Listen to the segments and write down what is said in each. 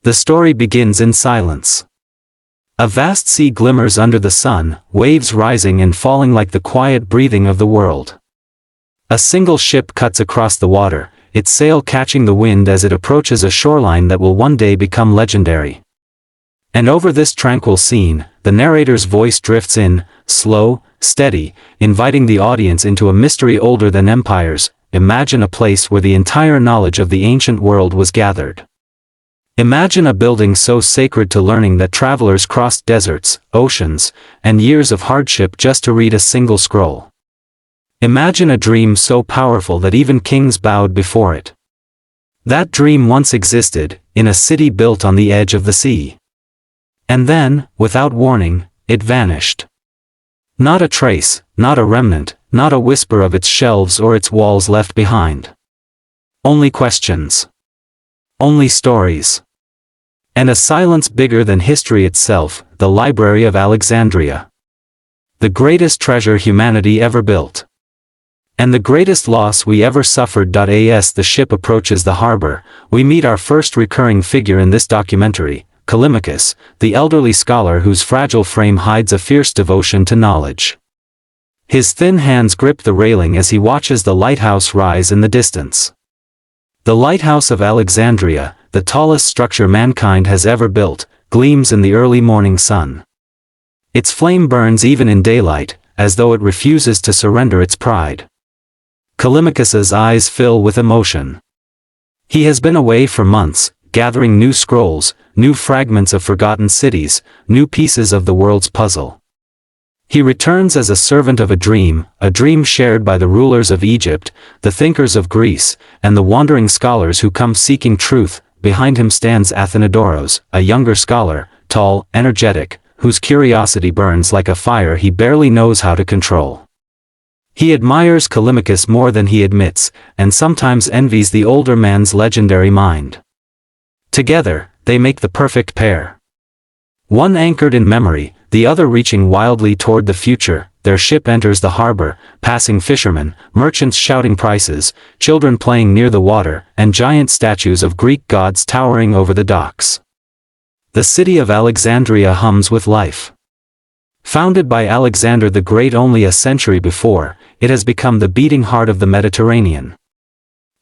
The story begins in silence. A vast sea glimmers under the sun, waves rising and falling like the quiet breathing of the world. A single ship cuts across the water, its sail catching the wind as it approaches a shoreline that will one day become legendary. And over this tranquil scene, the narrator's voice drifts in, slow, steady, inviting the audience into a mystery older than empires. Imagine a place where the entire knowledge of the ancient world was gathered. Imagine a building so sacred to learning that travelers crossed deserts, oceans, and years of hardship just to read a single scroll. Imagine a dream so powerful that even kings bowed before it. That dream once existed, in a city built on the edge of the sea. And then, without warning, it vanished. Not a trace, not a remnant, not a whisper of its shelves or its walls left behind. Only questions. Only stories. And a silence bigger than history itself, the Library of Alexandria. The greatest treasure humanity ever built. And the greatest loss we ever suffered. As the ship approaches the harbor, we meet our first recurring figure in this documentary, Callimachus, the elderly scholar whose fragile frame hides a fierce devotion to knowledge. His thin hands grip the railing as he watches the lighthouse rise in the distance. The Lighthouse of Alexandria, the tallest structure mankind has ever built, gleams in the early morning sun. Its flame burns even in daylight, as though it refuses to surrender its pride. Callimachus's eyes fill with emotion. He has been away for months, gathering new scrolls, new fragments of forgotten cities, new pieces of the world's puzzle. He returns as a servant of a dream shared by the rulers of Egypt, the thinkers of Greece, and the wandering scholars who come seeking truth. Behind him stands Athenodoros, a younger scholar, tall, energetic, whose curiosity burns like a fire he barely knows how to control. He admires Callimachus more than he admits, and sometimes envies the older man's legendary mind. Together, they make the perfect pair. One anchored in memory, the other reaching wildly toward the future. Their ship enters the harbor, passing fishermen, merchants shouting prices, children playing near the water, and giant statues of Greek gods towering over the docks. The city of Alexandria hums with life. Founded by Alexander the Great only a century before, it has become the beating heart of the Mediterranean.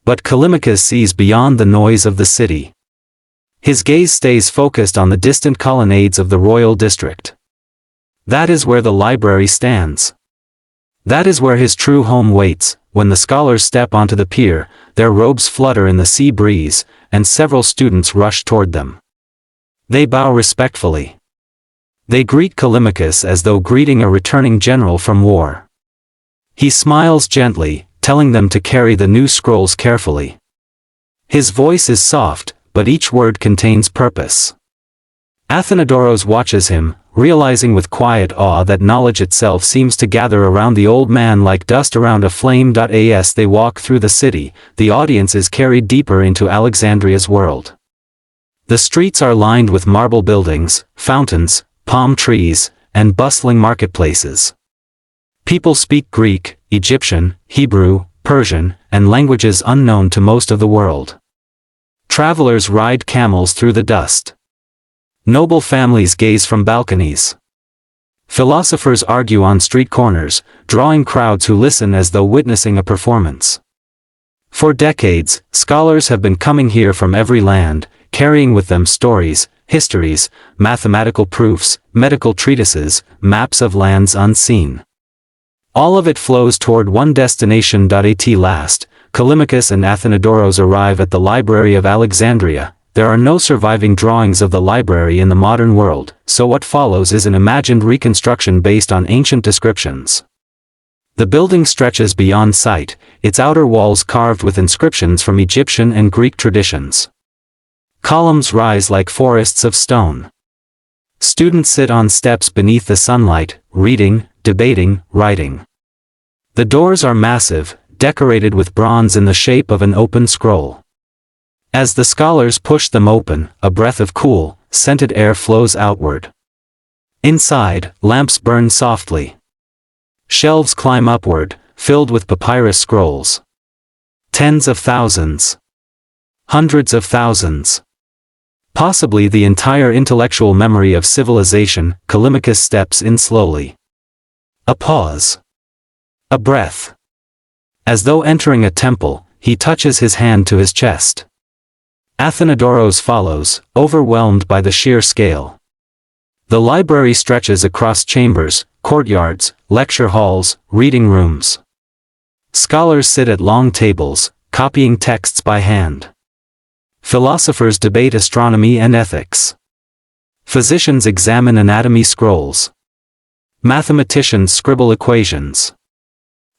But Callimachus sees beyond the noise of the city. His gaze stays focused on the distant colonnades of the royal district. That is where the library stands. That is where his true home waits. When the scholars step onto the pier, their robes flutter in the sea breeze, and several students rush toward them. They bow respectfully. They greet Callimachus as though greeting a returning general from war. He smiles gently, telling them to carry the new scrolls carefully. His voice is soft, but each word contains purpose. Athenodoros watches him, realizing with quiet awe that knowledge itself seems to gather around the old man like dust around a flame. As they walk through the city, the audience is carried deeper into Alexandria's world. The streets are lined with marble buildings, fountains, palm trees, and bustling marketplaces. People speak Greek, Egyptian, Hebrew, Persian, and languages unknown to most of the world. Travelers ride camels through the dust. Noble families gaze from balconies. Philosophers argue on street corners, drawing crowds who listen as though witnessing a performance. For decades, scholars have been coming here from every land, carrying with them stories, histories, mathematical proofs, medical treatises, maps of lands unseen. All of it flows toward one destination. At last, Callimachus and Athenodoros arrive at the Library of Alexandria. There are no surviving drawings of the library in the modern world, so what follows is an imagined reconstruction based on ancient descriptions. The building stretches beyond sight, its outer walls carved with inscriptions from Egyptian and Greek traditions. Columns rise like forests of stone. Students sit on steps beneath the sunlight, reading, debating, writing. The doors are massive, decorated with bronze in the shape of an open scroll. As the scholars push them open, a breath of cool, scented air flows outward. Inside, lamps burn softly. Shelves climb upward, filled with papyrus scrolls. Tens of thousands. Hundreds of thousands. Possibly the entire intellectual memory of civilization. Callimachus steps in slowly. A pause. A breath. As though entering a temple, he touches his hand to his chest. Athenadoros follows, overwhelmed by the sheer scale. The library stretches across chambers, courtyards, lecture halls, reading rooms. Scholars sit at long tables, copying texts by hand. Philosophers debate astronomy and ethics. Physicians examine anatomy scrolls. Mathematicians scribble equations.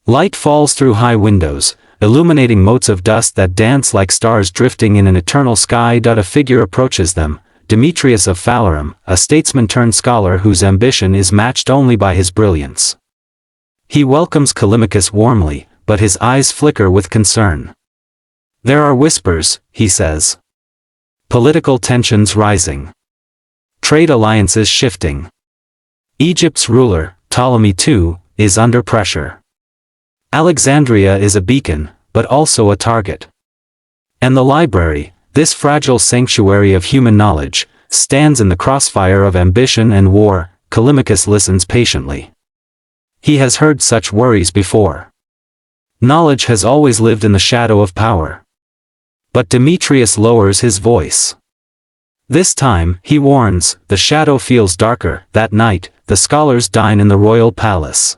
Light falls through high windows, illuminating motes of dust that dance like stars drifting in an eternal sky. A figure approaches them, Demetrius of Phalerum, a statesman-turned-scholar whose ambition is matched only by his brilliance. He welcomes Callimachus warmly, but his eyes flicker with concern. There are whispers, he says. Political tensions rising. Trade alliances shifting. Egypt's ruler, Ptolemy II, is under pressure. Alexandria is a beacon, but also a target. And the library, this fragile sanctuary of human knowledge, stands in the crossfire of ambition and war. Callimachus listens patiently. He has heard such worries before. Knowledge has always lived in the shadow of power. But Demetrius lowers his voice. This time, he warns, the shadow feels darker. That night, the scholars dine in the royal palace.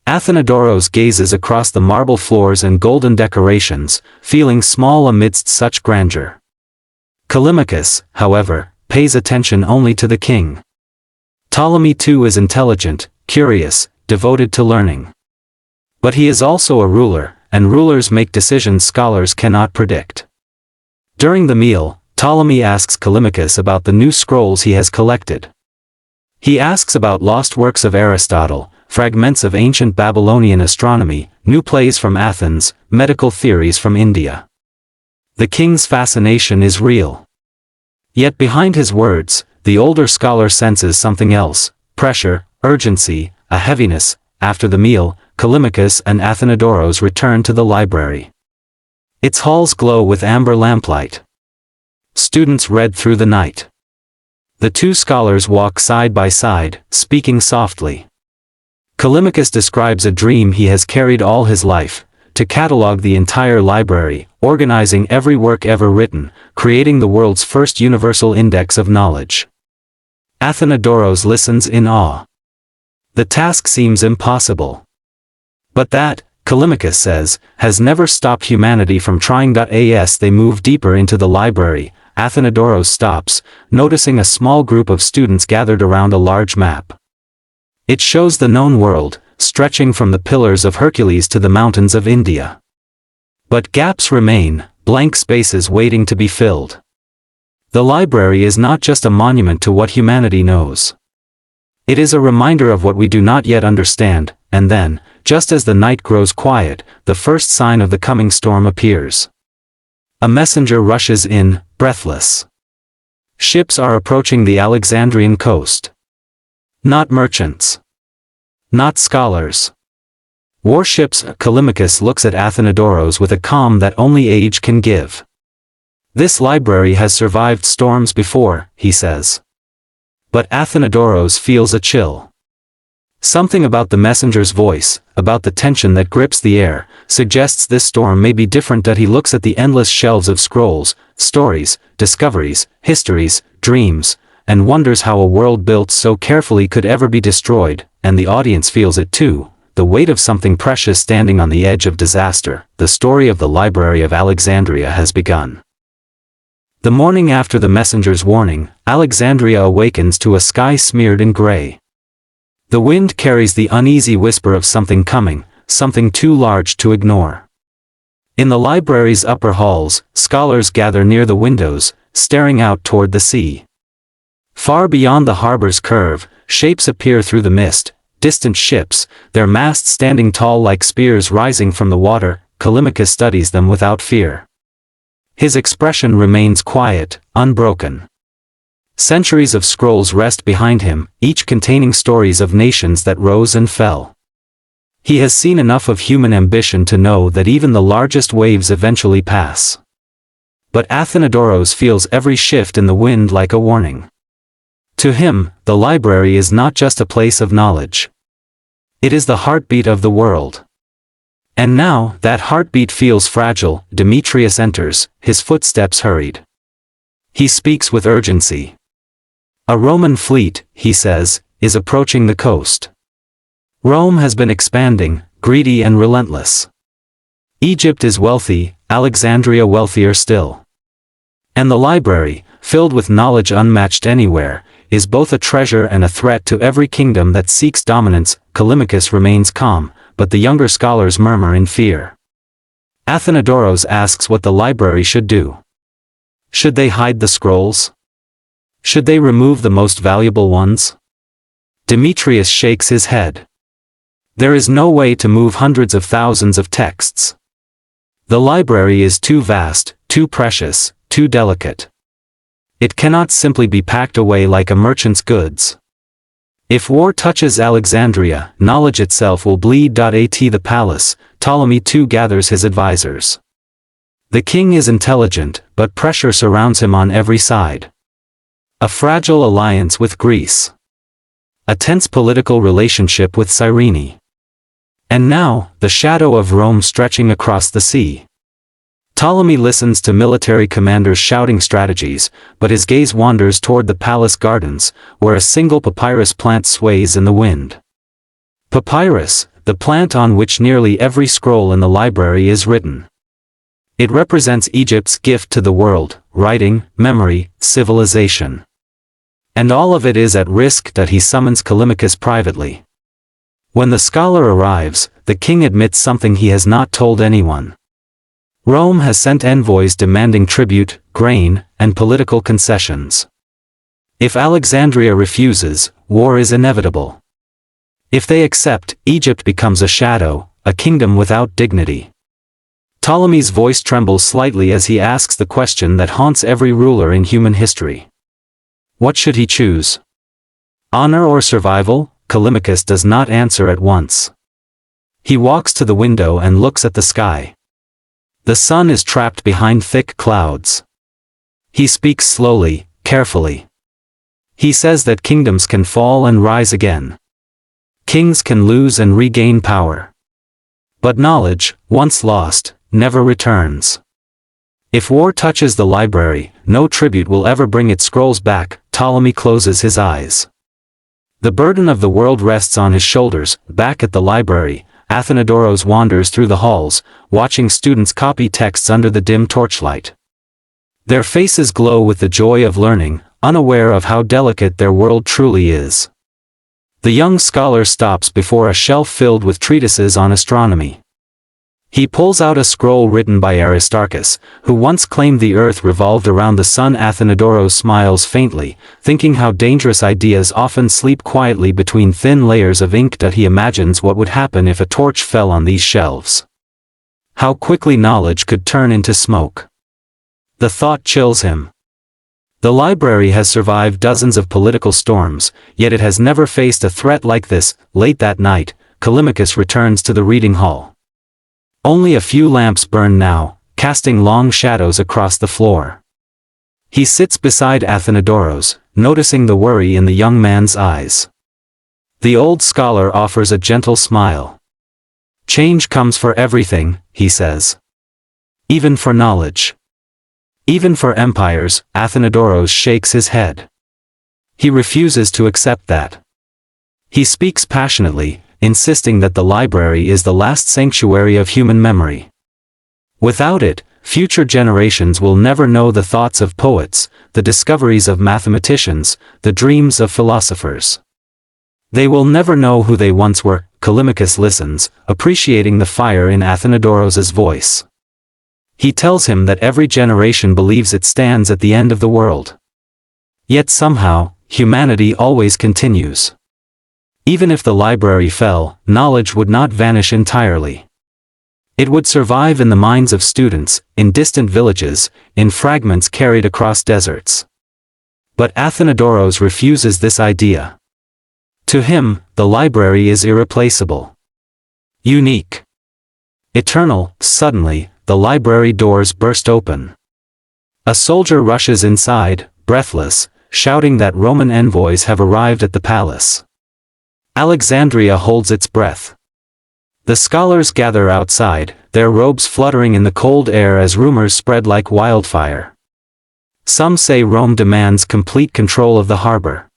Athenadoros gazes across the marble floors and golden decorations, feeling small amidst such grandeur. Callimachus, however, pays attention only to the king. Ptolemy II is intelligent, curious, devoted to learning. But he is also a ruler, and rulers make decisions scholars cannot predict. During the meal, Ptolemy asks Callimachus about the new scrolls he has collected. He asks about lost works of Aristotle, fragments of ancient Babylonian astronomy, new plays from Athens, medical theories from India. The king's fascination is real. Yet behind his words, the older scholar senses something else: pressure, urgency, a heaviness. After the meal, Callimachus and Athenadoros return to the library. Its halls glow with amber lamplight. Students read through the night. The two scholars walk side by side, speaking softly. Callimachus describes a dream he has carried all his life: to catalog the entire library, organizing every work ever written, creating the world's first universal index of knowledge. Athenadoros listens in awe. The task seems impossible. But that, Callimachus says, has never stopped humanity from trying. As they move deeper into the library, Athenadoros stops, noticing a small group of students gathered around a large map. It shows the known world, stretching from the Pillars of Hercules to the mountains of India. But gaps remain, blank spaces waiting to be filled. The library is not just a monument to what humanity knows. It is a reminder of what we do not yet understand. And then, just as the night grows quiet, the first sign of the coming storm appears. A messenger rushes in, breathless. Ships are approaching the Alexandrian coast. Not merchants. Not scholars. Warships. Callimachus looks at Athenadoros with a calm that only age can give. This library has survived storms before, he says. But Athenadoros feels a chill. Something about the messenger's voice, about the tension that grips the air, suggests this storm may be different. He looks at the endless shelves of scrolls, stories, discoveries, histories, dreams, and wonders how a world built so carefully could ever be destroyed, and the audience feels it too, the weight of something precious standing on the edge of disaster. The story of the Library of Alexandria has begun. The morning after the messenger's warning, Alexandria awakens to a sky smeared in gray. The wind carries the uneasy whisper of something coming, something too large to ignore. In the library's upper halls, scholars gather near the windows, staring out toward the sea. Far beyond the harbor's curve, shapes appear through the mist, distant ships, their masts standing tall like spears rising from the water. Callimachus studies them without fear. His expression remains quiet, unbroken. Centuries of scrolls rest behind him, each containing stories of nations that rose and fell. He has seen enough of human ambition to know that even the largest waves eventually pass. But Athenodoros feels every shift in the wind like a warning. To him, the library is not just a place of knowledge. It is the heartbeat of the world. And now, that heartbeat feels fragile. Demetrius enters, his footsteps hurried. He speaks with urgency. A Roman fleet, he says, is approaching the coast. Rome has been expanding, greedy and relentless. Egypt is wealthy, Alexandria wealthier still. And the library, filled with knowledge unmatched anywhere, is both a treasure and a threat to every kingdom that seeks dominance. Callimachus remains calm, but the younger scholars murmur in fear. Athenodoros asks what the library should do. Should they hide the scrolls? Should they remove the most valuable ones? Demetrius shakes his head. There is no way to move hundreds of thousands of texts. The library is too vast, too precious, too delicate. It cannot simply be packed away like a merchant's goods. If war touches Alexandria, knowledge itself will bleed. At the palace, Ptolemy too gathers his advisors. The king is intelligent, but pressure surrounds him on every side. A fragile alliance with Greece. A tense political relationship with Cyrene. And now, the shadow of Rome stretching across the sea. Ptolemy listens to military commanders shouting strategies, but his gaze wanders toward the palace gardens, where a single papyrus plant sways in the wind. Papyrus, the plant on which nearly every scroll in the library is written. It represents Egypt's gift to the world, writing, memory, civilization. And all of it is at risk. That he summons Callimachus privately. When the scholar arrives, the king admits something he has not told anyone. Rome has sent envoys demanding tribute, grain, and political concessions. If Alexandria refuses, war is inevitable. If they accept, Egypt becomes a shadow, a kingdom without dignity. Ptolemy's voice trembles slightly as he asks the question that haunts every ruler in human history. What should he choose? Honor or survival? Callimachus does not answer at once. He walks to the window and looks at the sky. The sun is trapped behind thick clouds. He speaks slowly, carefully. He says that kingdoms can fall and rise again. Kings can lose and regain power. But knowledge, once lost, never returns. If war touches the library, no tribute will ever bring its scrolls back. Ptolemy closes his eyes. The burden of the world rests on his shoulders. Back at the library, Athenodoros wanders through the halls, watching students copy texts under the dim torchlight. Their faces glow with the joy of learning, unaware of how delicate their world truly is. The young scholar stops before a shelf filled with treatises on astronomy. He pulls out a scroll written by Aristarchus, who once claimed the earth revolved around the sun. Athenodoros smiles faintly, thinking how dangerous ideas often sleep quietly between thin layers of ink. That he imagines what would happen if a torch fell on these shelves. How quickly knowledge could turn into smoke. The thought chills him. The library has survived dozens of political storms, yet it has never faced a threat like this. Late that night, Callimachus returns to the reading hall. Only a few lamps burn now, casting long shadows across the floor. He sits beside Athenodoros, noticing the worry in the young man's eyes. The old scholar offers a gentle smile. Change comes for everything, he says. Even for knowledge. Even for empires. Athenodoros shakes his head. He refuses to accept that. He speaks passionately, insisting that the library is the last sanctuary of human memory. Without it, future generations will never know the thoughts of poets, the discoveries of mathematicians, the dreams of philosophers. They will never know who they once were. Callimachus listens, appreciating the fire in Athenodoros's voice. He tells him that every generation believes it stands at the end of the world. Yet somehow, humanity always continues. Even if the library fell, knowledge would not vanish entirely. It would survive in the minds of students, in distant villages, in fragments carried across deserts. But Athenodoros refuses this idea. To him, the library is irreplaceable. Unique. Eternal. Suddenly, the library doors burst open. A soldier rushes inside, breathless, shouting that Roman envoys have arrived at the palace. Alexandria holds its breath. The scholars gather outside, their robes fluttering in the cold air as rumors spread like wildfire. Some say Rome demands complete control of the harbor.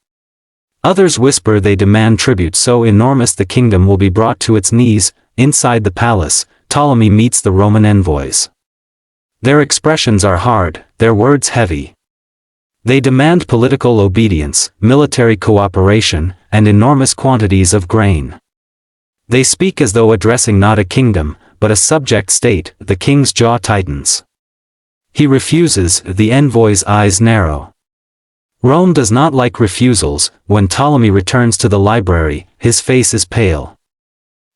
Others whisper they demand tribute so enormous the kingdom will be brought to its knees. Inside the palace, Ptolemy meets the Roman envoys. Their expressions are hard, their words heavy. They demand political obedience, military cooperation, and enormous quantities of grain. They speak as though addressing not a kingdom, but a subject state. The king's jaw tightens. He refuses, the envoy's eyes narrow. Rome does not like refusals. When Ptolemy returns to the library, his face is pale.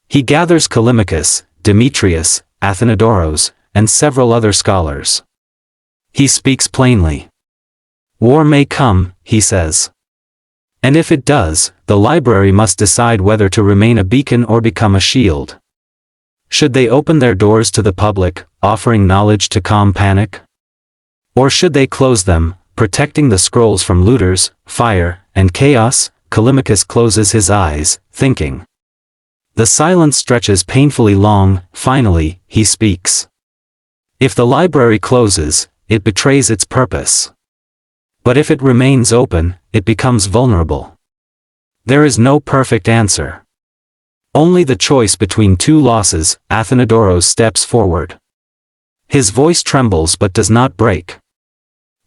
He gathers Callimachus, Demetrius, Athenodoros, and several other scholars. He speaks plainly. War may come, he says. And if it does, the library must decide whether to remain a beacon or become a shield. Should they open their doors to the public, offering knowledge to calm panic? Or should they close them, protecting the scrolls from looters, fire, and chaos? Callimachus closes his eyes, thinking. The silence stretches painfully long. Finally, he speaks. If the library closes, it betrays its purpose. But if it remains open, it becomes vulnerable. There is no perfect answer. Only the choice between two losses. Athenodoros steps forward. His voice trembles but does not break.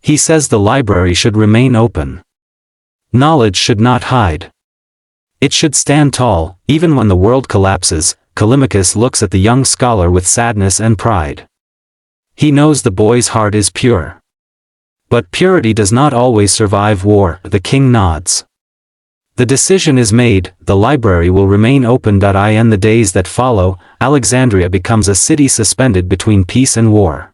He says the library should remain open. Knowledge should not hide. It should stand tall, even when the world collapses. Callimachus looks at the young scholar with sadness and pride. He knows the boy's heart is pure. But purity does not always survive war. The king nods. The decision is made, the library will remain open. In the days that follow, Alexandria becomes a city suspended between peace and war.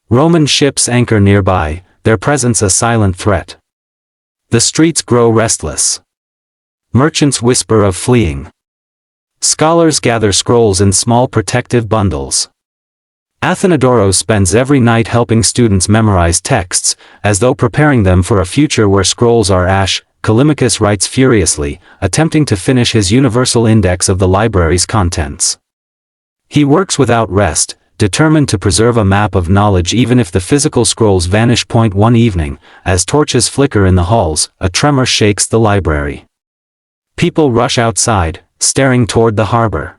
Roman ships anchor nearby, their presence a silent threat. The streets grow restless. Merchants whisper of fleeing. Scholars gather scrolls in small protective bundles. Athenodoros spends every night helping students memorize texts, as though preparing them for a future where scrolls are ash. Callimachus writes furiously, attempting to finish his universal index of the library's contents. He works without rest, determined to preserve a map of knowledge even if the physical scrolls vanish. One evening, as torches flicker in the halls, a tremor shakes the library. People rush outside, staring toward the harbor.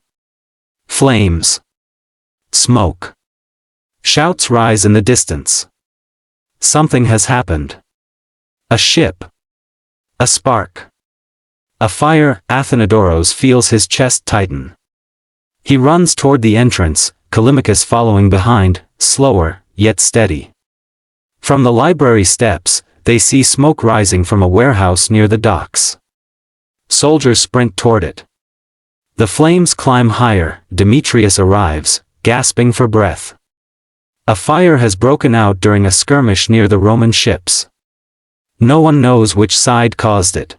Flames. Smoke. Shouts rise in the distance. Something has happened. A ship. A spark. A fire. Athenodoros feels his chest tighten. He runs toward the entrance, Callimachus following behind, slower, yet steady. From the library steps, they see smoke rising from a warehouse near the docks. Soldiers sprint toward it. The flames climb higher. Demetrius arrives, gasping for breath. A fire has broken out during a skirmish near the Roman ships. No one knows which side caused it.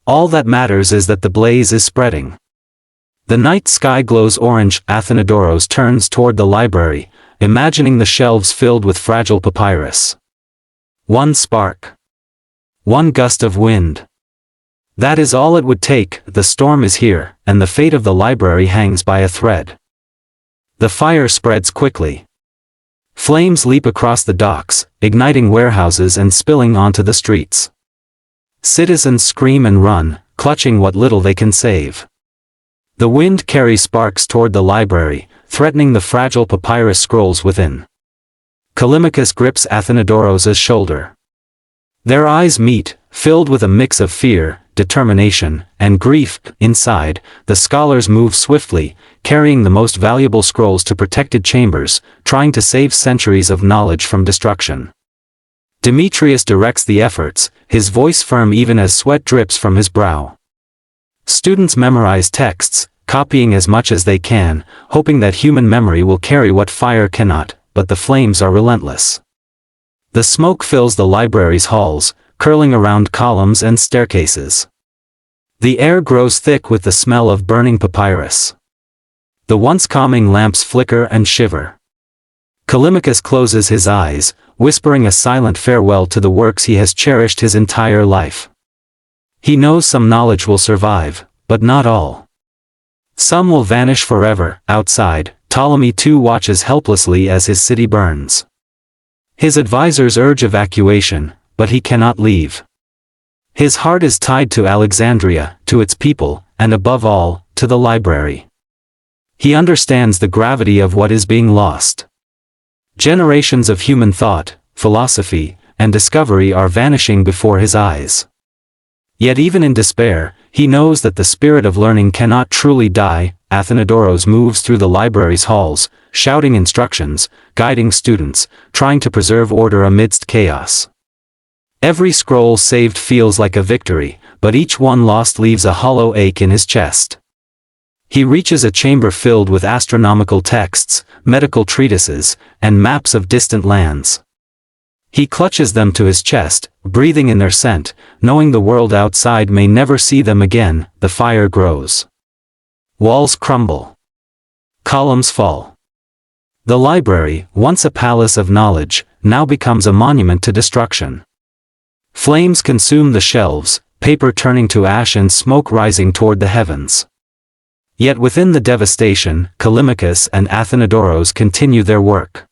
All that matters is that the blaze is spreading. The night sky glows orange. Athenodoros turns toward the library, imagining the shelves filled with fragile papyrus. One spark. One gust of wind. That is all it would take. The storm is here, and the fate of the library hangs by a thread. The fire spreads quickly. Flames leap across the docks, igniting warehouses and spilling onto the streets. Citizens scream and run, clutching what little they can save. The wind carries sparks toward the library, threatening the fragile papyrus scrolls within. Callimachus grips Athenodoros' shoulder. Their eyes meet, filled with a mix of fear, determination, and grief. Inside, the scholars move swiftly, carrying the most valuable scrolls to protected chambers, trying to save centuries of knowledge from destruction. Demetrius directs the efforts, his voice firm even as sweat drips from his brow. Students memorize texts, copying as much as they can, hoping that human memory will carry what fire cannot, but the flames are relentless. The smoke fills the library's halls, curling around columns and staircases. The air grows thick with the smell of burning papyrus. The once calming lamps flicker and shiver. Callimachus closes his eyes, whispering a silent farewell to the works he has cherished his entire life. He knows some knowledge will survive, but not all. Some will vanish forever. Outside, Ptolemy too watches helplessly as his city burns. His advisors urge evacuation, but he cannot leave. His heart is tied to Alexandria, to its people, and above all, to the library. He understands the gravity of what is being lost. Generations of human thought, philosophy, and discovery are vanishing before his eyes. Yet even in despair, he knows that the spirit of learning cannot truly die. Athenadoros moves through the library's halls, shouting instructions, guiding students, trying to preserve order amidst chaos. Every scroll saved feels like a victory, but each one lost leaves a hollow ache in his chest. He reaches a chamber filled with astronomical texts, medical treatises, and maps of distant lands. He clutches them to his chest, breathing in their scent, knowing the world outside may never see them again. The fire grows. Walls crumble. Columns fall. The library, once a palace of knowledge, now becomes a monument to destruction. Flames consume the shelves, paper turning to ash and smoke rising toward the heavens. Yet within the devastation, Callimachus and Athenadoros continue their work.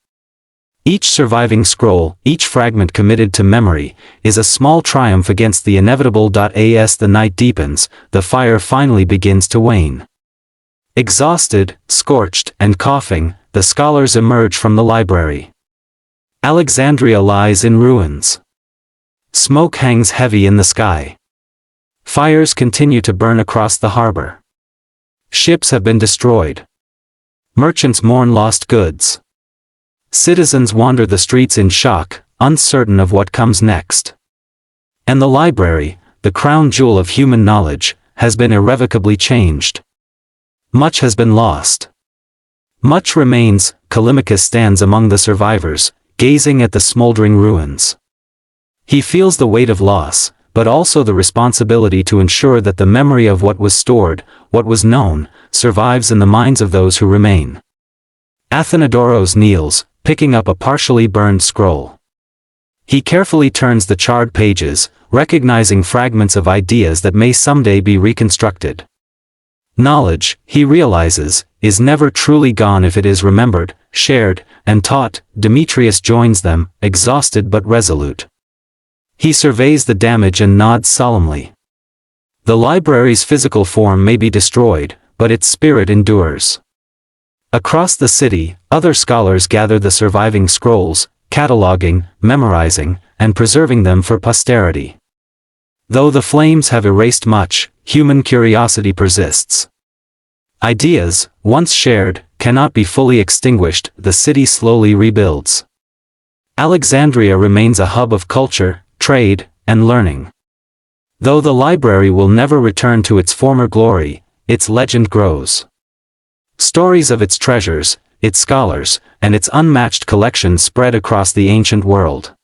Each surviving scroll, each fragment committed to memory, is a small triumph against the inevitable. As the night deepens, the fire finally begins to wane. Exhausted, scorched, and coughing, the scholars emerge from the library. Alexandria lies in ruins. Smoke hangs heavy in the sky. Fires continue to burn across the harbor. Ships have been destroyed. Merchants mourn lost goods. Citizens wander the streets in shock, uncertain of what comes next. And the library, the crown jewel of human knowledge, has been irrevocably changed. Much has been lost. Much remains. Callimachus stands among the survivors, gazing at the smoldering ruins. He feels the weight of loss, but also the responsibility to ensure that the memory of what was stored, what was known, survives in the minds of those who remain. Athenadoros kneels, picking up a partially burned scroll. He carefully turns the charred pages, recognizing fragments of ideas that may someday be reconstructed. Knowledge, he realizes, is never truly gone if it is remembered, shared, and taught. Demetrius joins them, exhausted but resolute. He surveys the damage and nods solemnly. The library's physical form may be destroyed, but its spirit endures. Across the city, other scholars gather the surviving scrolls, cataloging, memorizing, and preserving them for posterity. Though the flames have erased much, human curiosity persists. Ideas, once shared, cannot be fully extinguished. The city slowly rebuilds. Alexandria remains a hub of culture, trade, and learning. Though the library will never return to its former glory, its legend grows. Stories of its treasures, its scholars, and its unmatched collections spread across the ancient world.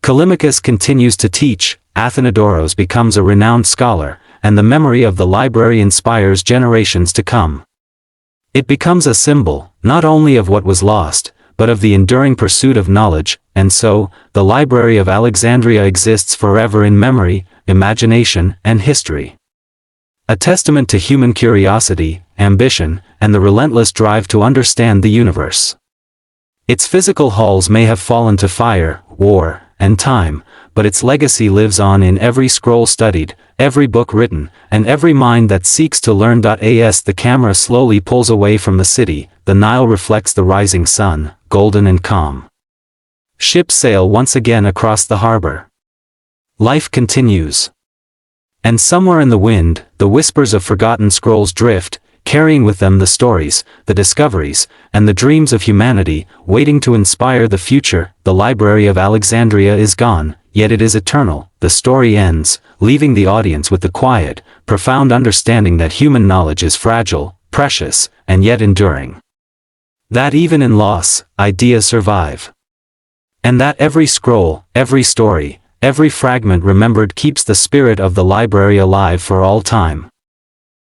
Callimachus continues to teach, Athenadoros becomes a renowned scholar, and the memory of the library inspires generations to come. It becomes a symbol, not only of what was lost, but of the enduring pursuit of knowledge, and so, the Library of Alexandria exists forever in memory, imagination, and history. A testament to human curiosity, ambition, and the relentless drive to understand the universe. Its physical halls may have fallen to fire, war, and time, but its legacy lives on in every scroll studied, every book written, and every mind that seeks to learn. As the camera slowly pulls away from the city, the Nile reflects the rising sun, golden and calm. Ships sail once again across the harbor. Life continues. And somewhere in the wind, the whispers of forgotten scrolls drift, carrying with them the stories, the discoveries, and the dreams of humanity, waiting to inspire the future. The Library of Alexandria is gone, yet it is eternal. The story ends, leaving the audience with the quiet, profound understanding that human knowledge is fragile, precious, and yet enduring. That even in loss, ideas survive. And that every scroll, every story, every fragment remembered keeps the spirit of the library alive for all time.